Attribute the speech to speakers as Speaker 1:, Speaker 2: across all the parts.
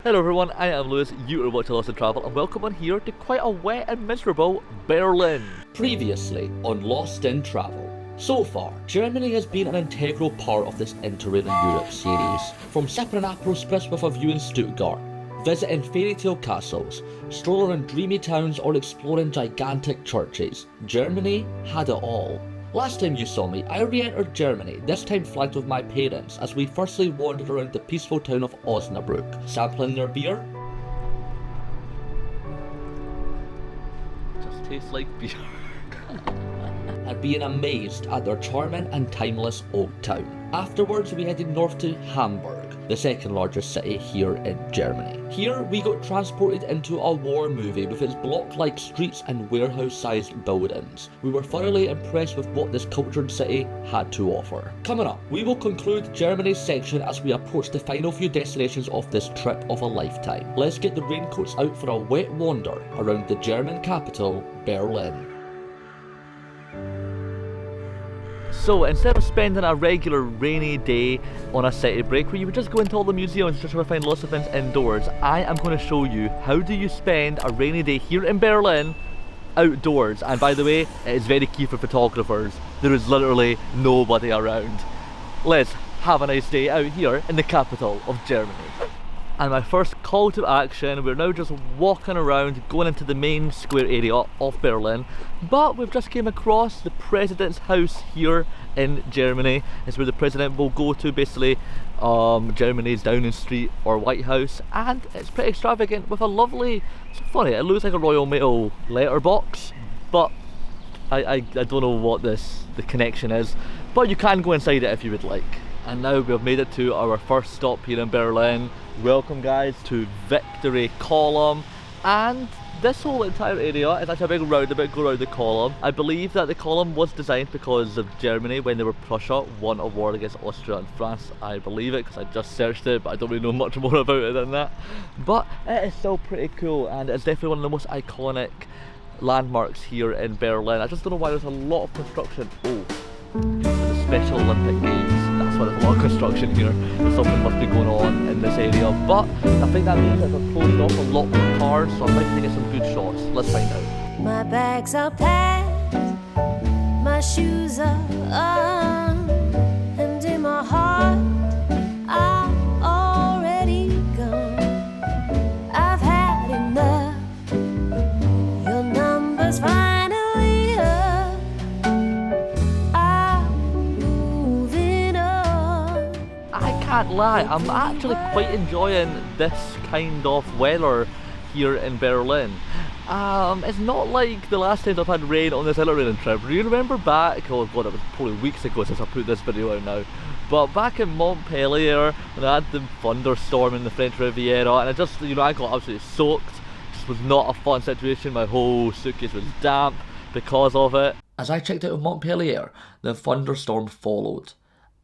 Speaker 1: Hello everyone, I am Lewis, you are watching Lost in Travel, and welcome on here to quite a wet and miserable Berlin. Previously on Lost in Travel. So far, Germany has been an integral part of this Interrailing Europe series. From sipping an Aperol Spritz with a view in Stuttgart, visiting fairy tale castles, strolling in dreamy towns or exploring gigantic churches, Germany had it all. Last time you saw me, I re-entered Germany, this time flanked with my parents, as we firstly wandered around the peaceful town of Osnabrück, sampling their beer. Just tastes like beer. And being amazed at their charming and timeless old town. Afterwards, we headed north to Hamburg, the second largest city here in Germany. Here, we got transported into a war movie with its block-like streets and warehouse-sized buildings. We were thoroughly impressed with what this cultured city had to offer. Coming up, we will conclude Germany's section as we approach the final few destinations of this trip of a lifetime. Let's get the raincoats out for a wet wander around the German capital, Berlin. So instead of spending a regular rainy day on a city break where you would just go into all the museums and just try to find lots of things indoors, I am going to show you how do you spend a rainy day here in Berlin outdoors. And by the way, it is very key for photographers. There is literally nobody around. Let's have a nice day out here in the capital of Germany. And my first call to action, we're now just walking around, going into the main square area of Berlin, but we've just came across the president's house here in Germany. It's where the president will go to, basically, Germany's Downing Street or White House, and it's pretty extravagant with a lovely, it's funny, it looks like a Royal Mail letterbox, but I don't know what the connection is, but you can go inside it if you would like. And now we've made it to our first stop here in Berlin. Welcome guys to Victory Column, and this whole entire area is actually a big roundabout go around the column. I believe that the column was designed because of Germany when they were Prussia won a war against Austria and France. I believe it because I just searched it, but I don't really know much more about it than that. But it is still pretty cool, and it's definitely one of the most iconic landmarks here in Berlin. I just don't know why there's a lot of construction. Oh, the Special Olympic Games. That's why there's a lot of construction here. Something must be going on in this area, but I think that means that they're closing off a lot more cars, so I might think it's some good shots. Let's find out.
Speaker 2: My bags are packed, my shoes are on, and in my heart I'm already gone. I've had enough, your number's finally up, I'm moving on.
Speaker 1: I can't lie, I'm actually quite enjoying this kind of weather here in Berlin. It's not like the last time I've had rain on this Interrailing trip. Do you remember back, oh god, it was probably weeks ago since I put this video out now, but back in Montpellier when I had the thunderstorm in the French Riviera, and I just, you know, I got absolutely soaked. It just was not a fun situation. My whole suitcase was damp because of it. As I checked out of Montpellier, the thunderstorm followed.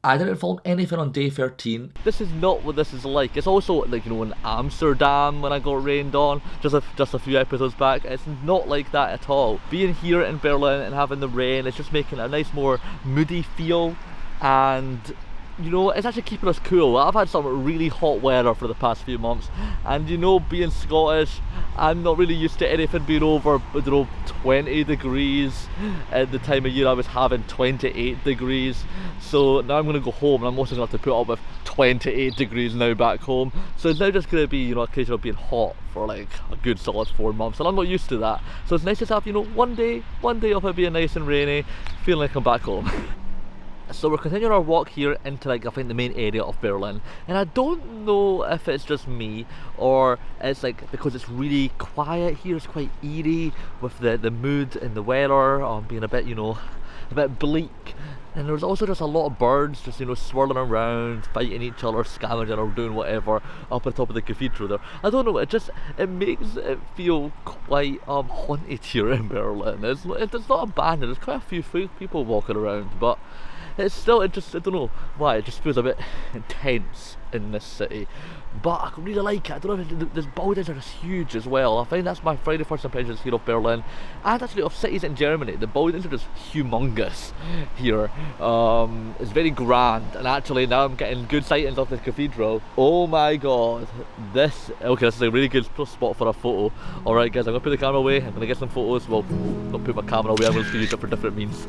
Speaker 1: I didn't film anything on day 13. This is not what this is like. It's also like, you know, in Amsterdam when I got rained on just a few episodes back. It's not like that at all. Being here in Berlin and having the rain, it's just making a nice more moody feel, and you know, it's actually keeping us cool. I've had some really hot weather for the past few months, and you know, being Scottish, I'm not really used to anything being over, you know, 20 degrees. At the time of year I was having 28 degrees, so now I'm going to go home and I'm also going to have to put up with 28 degrees now back home. So it's now just going to be, you know, a case of being hot for like a good solid 4 months, and I'm not used to that. So it's nice to have, you know, one day of it being nice and rainy, feeling like I'm back home. So we're continuing our walk here into, like, I think the main area of Berlin, and I don't know if it's just me or it's like because it's really quiet here. It's quite eerie with the mood and the weather being a bit, you know, a bit bleak, and there's also just a lot of birds just, you know, swirling around, fighting each other, scavenging or doing whatever up at the top of the cathedral there. I don't know, it makes it feel quite haunted here in Berlin. It's not abandoned, there's quite a few people walking around, but it's still, I don't know why, it just feels a bit intense in this city, but I really like it. I don't know if the buildings are just huge as well. I find that's my very first impressions here of Berlin, and actually of cities in Germany. The buildings are just humongous here. It's very grand, and actually now I'm getting good sightings of the cathedral. Oh my god, this is a really good spot for a photo. Alright guys, I'm gonna put the camera away, I'm gonna get some photos. Well, not put my camera away, I'm just gonna use it for different means.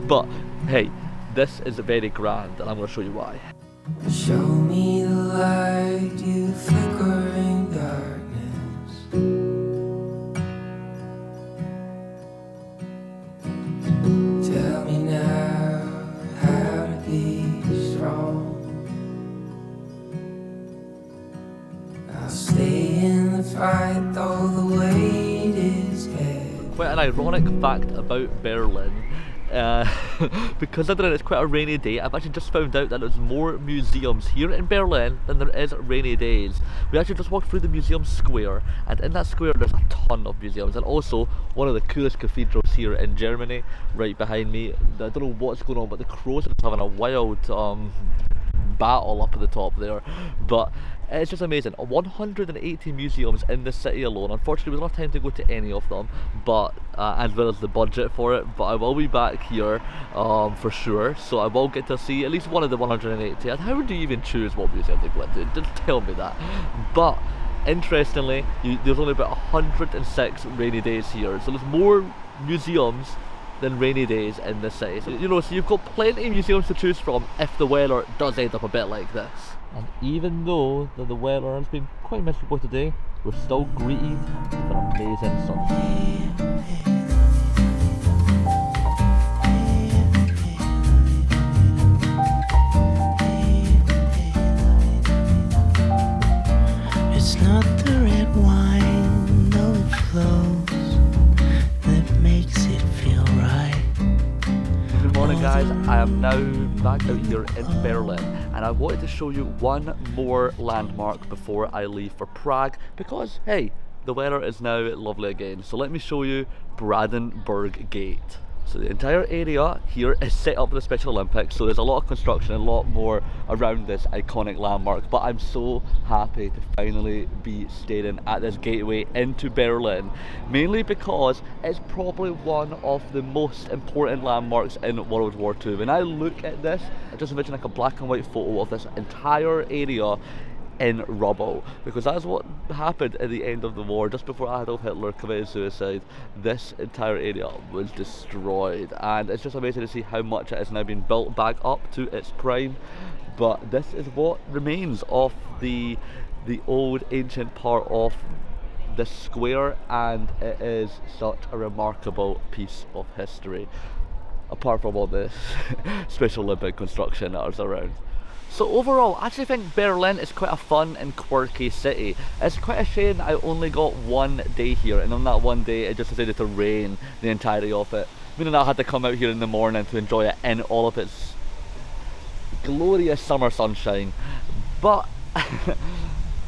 Speaker 1: But hey, this is very grand, and I'm gonna show you why.
Speaker 3: Show me the light, you flickering darkness. Tell me now how to be strong. I'll stay in the fight though the weight is heavy.
Speaker 1: Quite an ironic fact about Berlin. Because it's quite a rainy day, I've actually just found out that there's more museums here in Berlin than there is rainy days. We actually just walked through the museum square, and in that square there's a ton of museums, and also one of the coolest cathedrals here in Germany, right behind me. I don't know what's going on, but the crows are just having a wild battle up at the top there, but it's just amazing. 180 museums in the city alone. Unfortunately we don't have time to go to any of them, but as well as the budget for it, but I will be back here for sure, so I will get to see at least one of the 180. And how do you even choose what museum to go into? Just tell me that. But interestingly, there's only about 106 rainy days here, so there's more museums than rainy days in the city. So, so you've got plenty of museums to choose from if the weather does end up a bit like this. And even though the weather has been quite miserable today, we're still greeted with an amazing sunshine.
Speaker 3: It's not the red wine, though it flows, that makes it feel right.
Speaker 1: Good morning guys, I am now back out here in Berlin, and I wanted to show you one more landmark before I leave for Prague, because hey, the weather is now lovely again. So let me show you Brandenburg Gate. So the entire area here is set up for the Special Olympics, so there's a lot of construction and a lot more around this iconic landmark, but I'm so happy to finally be staring at this gateway into Berlin, mainly because it's probably one of the most important landmarks in World War II. When I look at this, I just imagine like a black and white photo of this entire area in rubble, because that's what happened at the end of the war. Just before Adolf Hitler committed suicide, this entire area was destroyed, and it's just amazing to see how much it has now been built back up to its prime. But this is what remains of the old ancient part of the square, and it is such a remarkable piece of history, apart from all this Special Olympic construction that is around. So overall, I actually think Berlin is quite a fun and quirky city. It's quite a shame that I only got one day here, and on that one day it just decided to rain the entirety of it, meaning I had to come out here in the morning to enjoy it in all of its glorious summer sunshine. But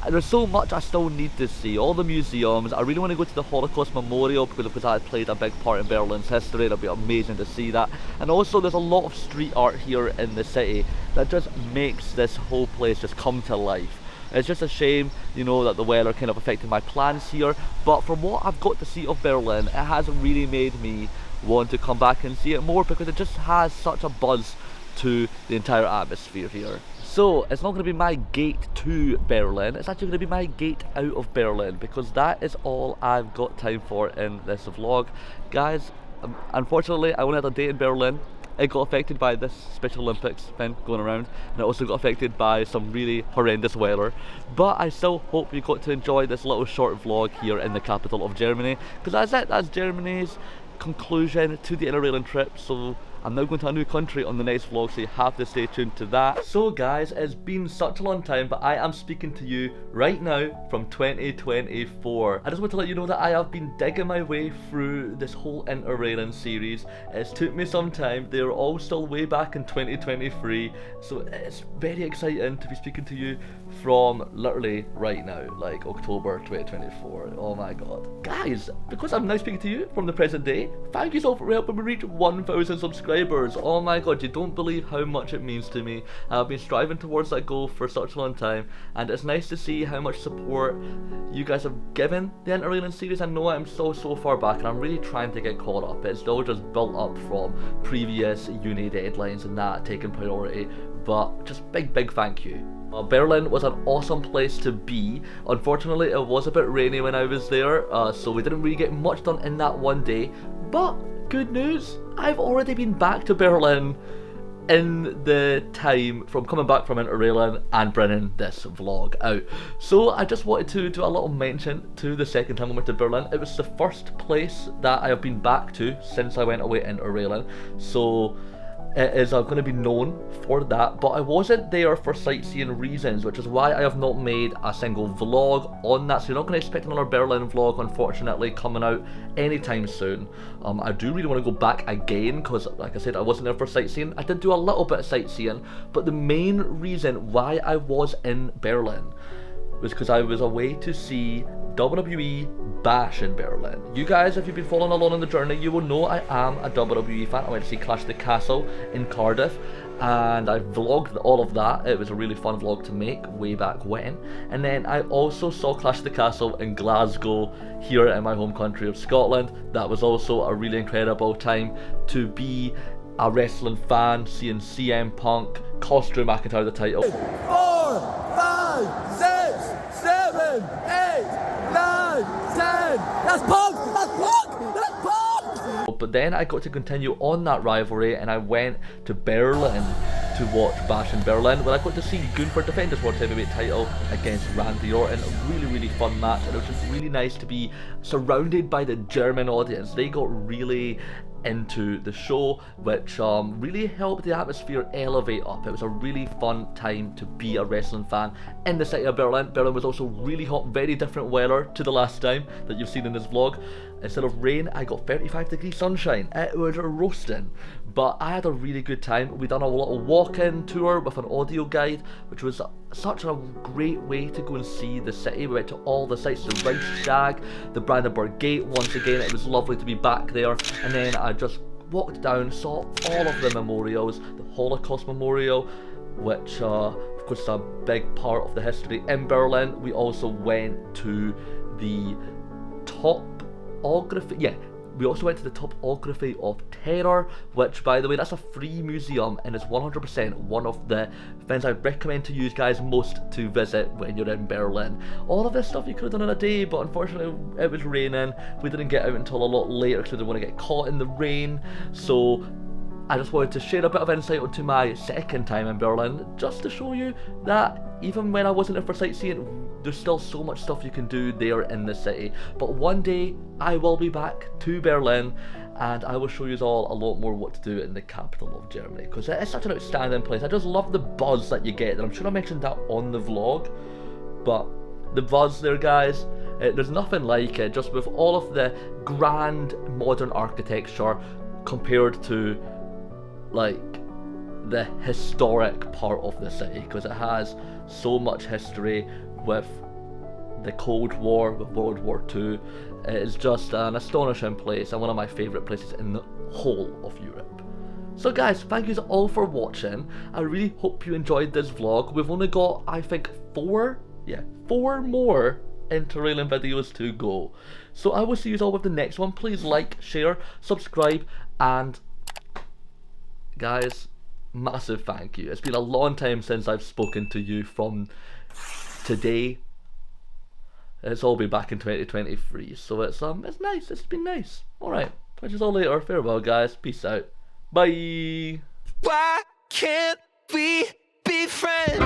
Speaker 1: there's so much I still need to see. All the museums. I really want to go to the Holocaust Memorial because that played a big part in Berlin's history. It'll be amazing to see that. And also there's a lot of street art here in the city that just makes this whole place just come to life. It's just a shame, that the weather kind of affected my plans here, but from what I've got to see of Berlin, it has really made me want to come back and see it more, because it just has such a buzz to the entire atmosphere here. So it's not going to be my gate to Berlin, it's actually going to be my gate out of Berlin, because that is all I've got time for in this vlog. Guys, unfortunately I only had a day in Berlin. It got affected by this Special Olympics thing going around, and it also got affected by some really horrendous weather. But I still hope you got to enjoy this little short vlog here in the capital of Germany, because that's it, that's Germany's conclusion to the Interrailing trip. So I'm now going to a new country on the next vlog, so you have to stay tuned to that. So guys, it's been such a long time, but I am speaking to you right now from 2024. I just want to let you know that I have been digging my way through this whole Interrailing series. It's took me some time. They're all still way back in 2023, so it's very exciting to be speaking to you from literally right now, like October 2024. Oh my god. Guys, because I'm now speaking to you from the present day, thank you so much for helping me reach 1,000 subscribers. subscribers. Oh my god, you don't believe how much it means to me. I've been striving towards that goal for such a long time, and it's nice to see how much support you guys have given the Interrailing series. I know I'm so far back, and I'm really trying to get caught up. It's all just built up from previous uni deadlines and that taking priority, but just big thank you. Berlin was an awesome place to be. Unfortunately, it was a bit rainy when I was there, so we didn't really get much done in that one day, but good news, I've already been back to Berlin in the time from coming back from Interrailing and bringing this vlog out. So I just wanted to do a little mention to the second time I went to Berlin. It was the first place that I have been back to since I went away Interrailing, so it is going to be known for that, but I wasn't there for sightseeing reasons, which is why I have not made a single vlog on that, so you're not going to expect another Berlin vlog, unfortunately, coming out anytime soon. I do really want to go back again, because like I said, I wasn't there for sightseeing. I did do a little bit of sightseeing, but the main reason why I was in Berlin was because I was away to see WWE Bash in Berlin. You guys, if you've been following along on the journey, you will know I am a WWE fan. I went to see Clash of the Castle in Cardiff, and I vlogged all of that. It was a really fun vlog to make way back when. And then I also saw Clash of the Castle in Glasgow, here in my home country of Scotland. That was also a really incredible time to be a wrestling fan, seeing CM Punk cost Drew McIntyre the title.
Speaker 4: 4, 5, 6, 7, 8, 9, 10. That's Punk! That's Punk! That's Punk!
Speaker 1: But then I got to continue on that rivalry, and I went to Berlin to watch Bash in Berlin, where I got to see Gunther defend his World Heavyweight title against Randy Orton. A really fun match, and it was just really nice to be surrounded by the German audience. They got really into the show, which really helped the atmosphere elevate up. It was a really fun time to be a wrestling fan in the city of Berlin. Berlin was also really hot, very different weather to the last time that you've seen in this vlog. Instead of rain, I got 35-degree sunshine. It was roasting, but I had a really good time. We done a little walk-in tour with an audio guide, which was such a great way to go and see the city. We went to all the sites, the Reichstag, the Brandenburg Gate. Once again, it was lovely to be back there. And then I just walked down, saw all of the memorials, the Holocaust Memorial, which of course is a big part of the history in Berlin. We also went to the we also went to the Topography of Terror, which, by the way, that's a free museum, and it's 100% one of the things I recommend to you guys most to visit when you're in Berlin. All of this stuff you could have done in a day, but unfortunately it was raining. We didn't get out until a lot later because we didn't want to get caught in the rain. So I just wanted to share a bit of insight onto my second time in Berlin, just to show you that even when I wasn't there for sightseeing, there's still so much stuff you can do there in the city. But one day I will be back to Berlin, and I will show you all a lot more what to do in the capital of Germany, because it is such an outstanding place. I just love the buzz that you get, and I'm sure I mentioned that on the vlog, but the buzz there, guys, there's nothing like it, just with all of the grand modern architecture compared to like the historic part of the city, because it has so much history with the Cold War, with World War II. It is just an astonishing place, and one of my favourite places in the whole of Europe. So guys, thank you all for watching. I really hope you enjoyed this vlog. We've only got, I think, 4 more Interrailing videos to go. So I will see you all with the next one. Please like, share, subscribe, and guys, massive thank you. It's been a long time since I've spoken to you from today. It's all been back in 2023, so it's nice. It's been nice. Alright, catch you all later. Farewell, guys. Peace out. Bye.
Speaker 3: Why can't we be friends?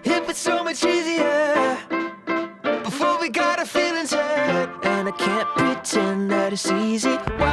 Speaker 3: If it's so much easier before we got our feelings hurt, and I can't pretend that it's easy. Why